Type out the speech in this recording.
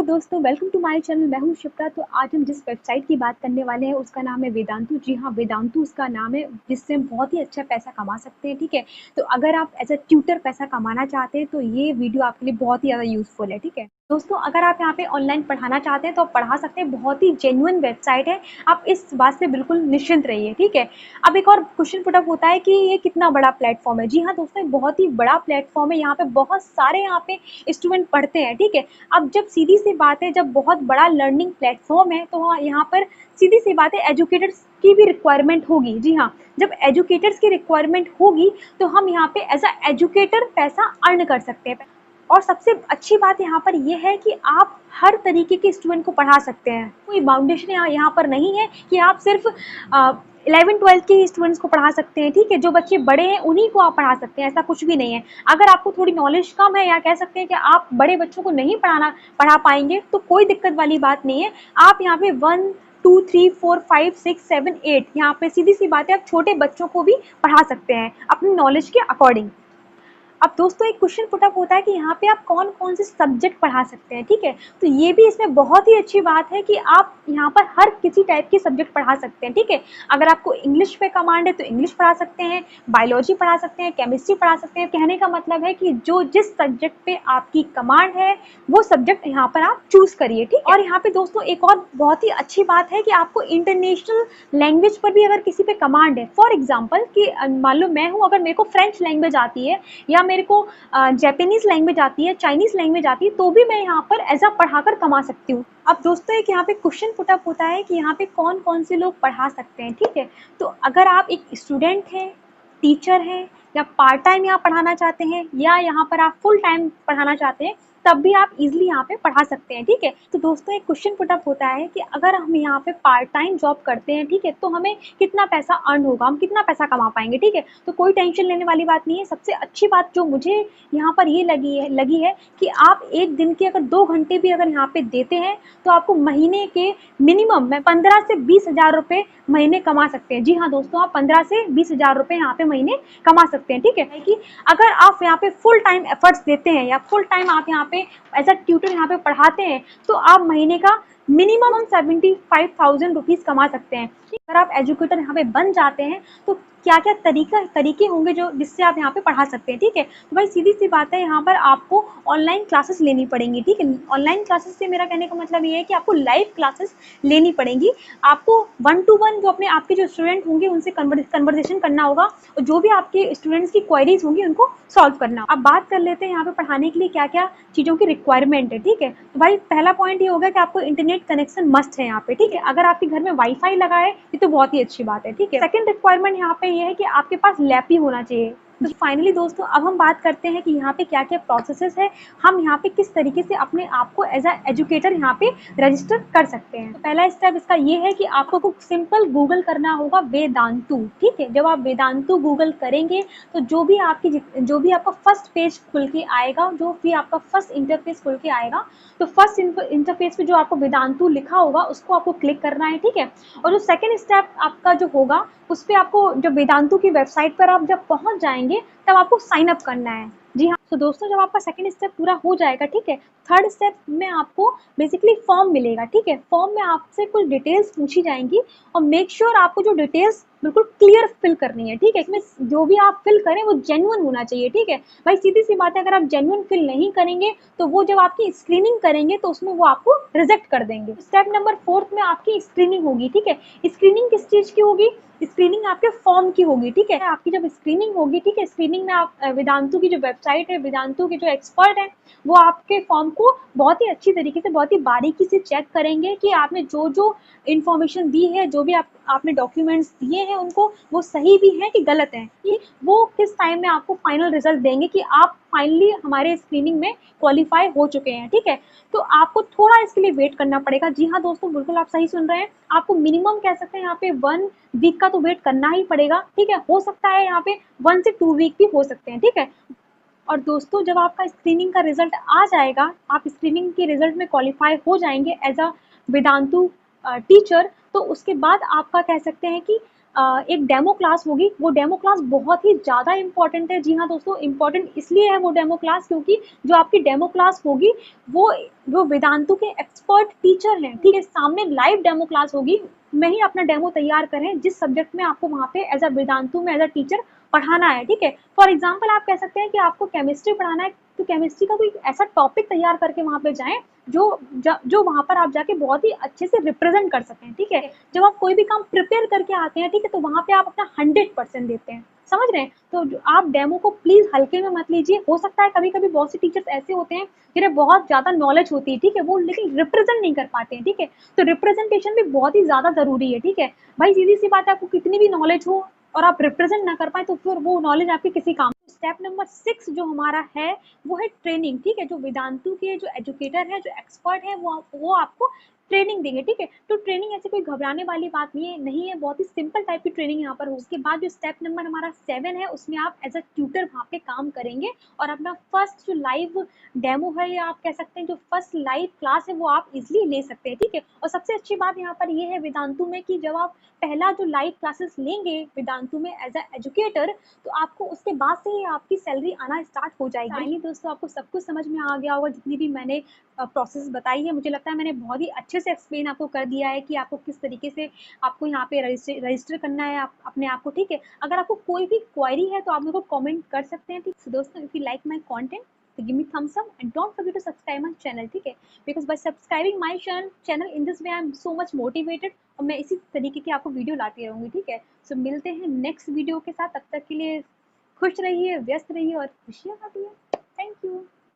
दोस्तों, welcome to my channel. मैं हूं शिप्रा। तो आज हम जिस वेबसाइट की बात करने वाले हैं उसका नाम है वेदांतु। जी हाँ, वेदांतु उसका नाम है जिससे हम बहुत ही अच्छा पैसा कमा सकते हैं। ठीक है, तो अगर आप एज अ ट्यूटर पैसा कमाना चाहते हैं तो ये वीडियो आपके लिए बहुत ही ज़्यादा यूजफुल है। ठीक है दोस्तों, अगर आप यहाँ पे ऑनलाइन पढ़ाना चाहते हैं तो आप पढ़ा सकते हैं। बहुत ही जेन्युइन वेबसाइट है, आप इस बात से बिल्कुल निश्चिंत रहिए। ठीक है, अब एक और क्वेश्चन पुटअप होता है कि ये कितना बड़ा प्लेटफॉर्म है। जी हाँ दोस्तों, बहुत ही बड़ा प्लेटफॉर्म है। यहाँ पे बहुत सारे यहाँ पे स्टूडेंट पढ़ते हैं। ठीक है, अब जब सीधी सी बात है, जब बहुत बड़ा लर्निंग प्लेटफॉर्म है तो यहाँ पर सीधी सी बात है एजुकेटर्स की भी रिक्वायरमेंट होगी। जी हाँ, जब एजुकेटर्स की रिक्वायरमेंट होगी तो हम यहाँ पे एज अ एजुकेटर पैसा अर्न कर सकते हैं। और सबसे अच्छी बात यहाँ पर यह है कि आप हर तरीके के स्टूडेंट को पढ़ा सकते हैं। कोई बाउंडेशन यहाँ पर नहीं है कि आप सिर्फ 11-12 के स्टूडेंट्स को पढ़ा सकते हैं। ठीक है, जो बच्चे बड़े हैं उन्हीं को आप पढ़ा सकते हैं, ऐसा कुछ भी नहीं है। अगर आपको थोड़ी नॉलेज कम है या कह सकते हैं कि आप बड़े बच्चों को नहीं पढ़ा पाएंगे तो कोई दिक्कत वाली बात नहीं है। आप यहाँ पे 1 2 3 4 5 6 7 8 यहाँ पे सीधी सी बात है, आप छोटे बच्चों को भी पढ़ा सकते हैं अपनी नॉलेज के अकॉर्डिंग। अब दोस्तों एक क्वेश्चन पुटअप होता है कि यहाँ पे आप कौन कौन से सब्जेक्ट पढ़ा सकते हैं। ठीक है, तो ये भी इसमें बहुत ही अच्छी बात है कि आप यहाँ पर हर किसी टाइप के सब्जेक्ट पढ़ा सकते हैं। ठीक है, अगर आपको इंग्लिश पे कमांड है तो इंग्लिश पढ़ा सकते हैं, बायोलॉजी पढ़ा सकते हैं, केमिस्ट्री पढ़ा सकते हैं। कहने का मतलब है कि जो जिस सब्जेक्ट पे आपकी कमांड है वो सब्जेक्ट यहाँ पर आप चूज करिए। ठीक है, और यहाँ पे दोस्तों एक और बहुत ही अच्छी बात है कि आपको इंटरनेशनल लैंग्वेज पर भी अगर किसी पे कमांड है, फॉर एग्जाम्पल कि मान लो मैं हूँ, अगर मेरे को फ्रेंच लैंग्वेज आती है या मेरे को जापानीज लैंग्वेज आती है, चाइनीज लैंग्वेज आती है, तो भी मैं यहाँ पर एज अ पढ़ाकर कमा सकती हूँ। अब दोस्तों एक यहाँ पे क्वेश्चन पुटअप होता है कि यहाँ पे कौन कौन से लोग पढ़ा सकते हैं। ठीक है, तो अगर आप एक स्टूडेंट हैं, टीचर हैं, या पार्ट टाइम यहाँ पढ़ाना चाहते हैं, या यहाँ पर आप फुल टाइम पढ़ाना चाहते हैं, तब भी आप इजीली यहाँ पे पढ़ा सकते हैं। ठीक है, तो दोस्तों एक क्वेश्चन पुटअप होता है कि अगर हम यहाँ पे पार्ट टाइम जॉब करते हैं, ठीक है, तो हमें कितना पैसा अर्न होगा, हम कितना पैसा कमा पाएंगे। ठीक है, तो कोई टेंशन लेने वाली बात नहीं है। सबसे अच्छी बात जो मुझे यहाँ पर ये लगी है कि आप एक दिन के अगर 2 घंटे भी अगर यहाँ पे देते हैं तो आपको महीने के मिनिमम में 15 से 20 हजार रुपये महीने कमा सकते हैं। जी हाँ दोस्तों, आप 15 से 20 हजार रुपये यहाँ पे महीने कमा सकते हैं। ठीक है, कि अगर आप यहाँ पे फुल टाइम एफर्ट्स देते हैं या फुल टाइम आप यहाँ पे एज अ ट्यूटर यहाँ पे पढ़ाते हैं तो आप महीने का मिनिमम 75,000 रुपीज कमा सकते हैं। अगर आप एजुकेटर यहाँ पे बन जाते हैं तो क्या क्या तरीके होंगे जो जिससे आप यहाँ पे पढ़ा सकते हैं। ठीक है, तो भाई सीधी सी बात है, यहाँ पर आपको ऑनलाइन क्लासेस लेनी पड़ेंगी। ठीक है, ऑनलाइन क्लासेस से मेरा कहने का मतलब ये है कि आपको लाइव क्लासेस लेनी पड़ेंगी। आपको 1 to 1 जो आपके जो स्टूडेंट होंगे उनसे कन्वर्सेशन करना होगा, और जो भी आपके स्टूडेंट्स की क्वेरीज होंगी उनको सॉल्व करना। अब बात कर लेते हैं यहाँ पे पढ़ाने के लिए क्या क्या चीज़ों की रिक्वायरमेंट है। ठीक है, तो भाई पहला पॉइंट ये होगा कि आपको इंटरनेट कनेक्शन मस्ट है यहाँ पे। ठीक है, अगर आपके घर में वाईफाई लगा है ये तो बहुत ही अच्छी बात है। ठीक है, सेकंड रिक्वायरमेंट यहाँ पे ये है कि आपके पास लैप ही होना चाहिए। तो फाइनली दोस्तों अब हम बात करते हैं कि यहाँ पे क्या क्या प्रोसेसेस है, हम यहाँ पे किस तरीके से अपने आप को एज अ एजुकेटर यहाँ पे रजिस्टर कर सकते हैं। तो पहला स्टेप इसका ये है कि आपको सिंपल गूगल करना होगा वेदांतु। ठीक है, जब आप वेदांतु गूगल करेंगे तो जो भी आपका फर्स्ट पेज खुल के आएगा, जो भी आपका फर्स्ट इंटरफेस खुल के आएगा, तो फर्स्ट इंटरफेस पे जो आपको वेदांतु लिखा होगा उसको आपको क्लिक करना है। ठीक है, और जो सेकंड स्टेप आपका जो होगा उस पर आपको जब वेदांतु की वेबसाइट पर आप जब पहुंच जाएंगे तब आपको साइन अप करना है। जी हाँ, तो दोस्तों जब आपका सेकंड स्टेप पूरा हो जाएगा, ठीक है, थर्ड स्टेप में आपको बेसिकली फॉर्म मिलेगा। ठीक है, फॉर्म में आपसे कुछ डिटेल्स पूछी जाएंगी और मेक श्योर आपको जो डिटेल्स बिल्कुल क्लियर फिल करनी है। ठीक है, इसमें जो भी आप फिल करें वो जेन्युइन होना चाहिए। ठीक है भाई, सीधी सी बात है, अगर आप जेन्युइन फिल नहीं करेंगे तो वो जब आपकी स्क्रीनिंग करेंगे तो उसमें वो आपको रिजेक्ट कर देंगे। स्टेप नंबर 4 में आपकी स्क्रीनिंग होगी। ठीक है, स्क्रीनिंग किस चीज की होगी? स्क्रीनिंग आपके फॉर्म की होगी। ठीक है, आपकी जब स्क्रीनिंग होगी, ठीक है, स्क्रीनिंग में आप वेदांतु की जो वेबसाइट है, वेदांतु के जो एक्सपर्ट हैं वो आपके फॉर्म को बहुत ही अच्छी तरीके से, बहुत ही बारीकी से चेक करेंगे कि आपने जो जो इन्फॉर्मेशन दी है, जो भी आपने डॉक्यूमेंट्स दिए हैं उनको, वो सही भी हैं कि गलत हैं, कि वो किस टाइम में आपको फाइनल रिजल्ट देंगे कि आप फाइनली हमारे स्क्रीनिंग में क्वालिफाई हो चुके हैं। ठीक है, तो आपको थोड़ा इसके लिए वेट करना पड़ेगा। जी हाँ दोस्तों, बिल्कुल आप सही सुन रहे हैं, आपको मिनिमम कह सकते हैं यहाँ पे 1 वीक का तो वेट करना ही पड़ेगा। ठीक है, हो सकता है यहाँ पे 1 से 2 वीक भी हो सकते हैं। ठीक है, और दोस्तों जब आपका स्क्रीनिंग का रिजल्ट आ जाएगा, आप स्क्रीनिंग के रिजल्ट में क्वालिफाई हो जाएंगे एज अ वेदांतु टीचर, तो उसके बाद आपका कह सकते हैं कि एक डेमो क्लास होगी, वो डेमो क्लास बहुत ही ज़्यादा इम्पोर्टेंट है। जी हाँ दोस्तों, इम्पोर्टेंट इसलिए है वो डेमो क्लास क्योंकि जो आपकी डेमो क्लास होगी वो वेदांतु के एक्सपर्ट टीचर हैं, ठीक है? सामने लाइव डेमो क्लास होगी, में ही अपना डेमो तैयार करें जिस सब्जेक्ट में आपको वहाँ पे एज़ अ वेदांतु में एज़ अ टीचर पढ़ाना है, ठीक है? फॉर एग्ज़ाम्पल आप कह सकते हैं कि आपको केमिस्ट्री पढ़ाना है, तो केमिस्ट्री का कोई ऐसा टॉपिक तैयार करके वहाँ पे जाएँ जो वहाँ पर आप जाके बहुत ही अच्छे से रिप्रेजेंट कर सकें, ठीक है? जब आप कोई भी काम प्रिपेयर करके आते हैं, ठीक है, तो वहाँ पे आप अपना 100% देते हैं, समझ रहे हैं? तो आप डेमो को प्लीज़ हल्के में मत लीजिए। हो सकता है कभी-कभी बहुत से टीचर्स ऐसे होते हैं जिन्हें बहुत ज़्यादा नॉलेज होती है, ठीक है, वो लेकिन रिप्रेजेंट नहीं कर पाते हैं, ठीक है? तो रिप्रेजेंटेशन भी बहुत ही ज़्यादा ज़रूरी है, ठीक है? भाई सीधी-सी बात है, आपको कितनी भी नॉलेज हो और आप रिप्रेजेंट ना कर पाएँ तो फिर वो नॉलेज आपके किसी काम। स्टेप नंबर 6 जो हमारा है वो है ट्रेनिंग, ठीक है? जो वेदांतु के जो एजुकेटर हैं, जो एक्सपर्ट हैं, वो आपको ट्रेनिंग देंगे, ठीक है? तो ट्रेनिंग ऐसे कोई घबराने वाली बात नहीं है, बहुत ही सिंपल टाइप की ट्रेनिंग यहाँ पर हो। उसके बाद जो स्टेप नंबर हमारा 7 है, उसमें आप एज़ अ ट्यूटर वहाँ पे काम करेंगे और अपना फर्स्ट जो लाइव डेमो है या आप कह सकते हैं जो फर्स्ट लाइव क्लास है वो आप इज़िली ले सकते हैं, ठीक है? और सबसे अच्छी बात यहाँ पर ये है वेदांतु में कि जब आप पहला जो लाइव क्लासेस लेंगे वेदांतु में एज़ अ एजुकेटर, तो आपको उसके बाद से ही आपकी सैलरी आना स्टार्ट हो जाएगी। फाइनली दोस्तों, आपको सब कुछ समझ में आ गया होगा जितनी भी मैंने प्रोसेस बताई है। मुझे लगता है मैंने बहुत ही अच्छे से एक्सप्लेन आपको कर दिया है कि आपको किस तरीके से आपको यहाँ पे रजिस्टर करना है अपने आप को, ठीक है? अगर आपको कोई भी क्वेरी है तो आप मेरे को कमेंट कर सकते हैं, ठीक? सो दोस्तों, if you like my content तो give me thumbs up and don't forget to subscribe my channel, ठीक है? Because by subscribing my channel in this way I am so much motivated और मैं इसी तरीके की आपको वीडियो लाती रहूँगी, ठीक है? सो मिलते हैं नेक्स्ट वीडियो के साथ, तब तक के लिए खुश रहिए, व्यस्त रहिए और खुशियाँ बाँटिए। Thank you.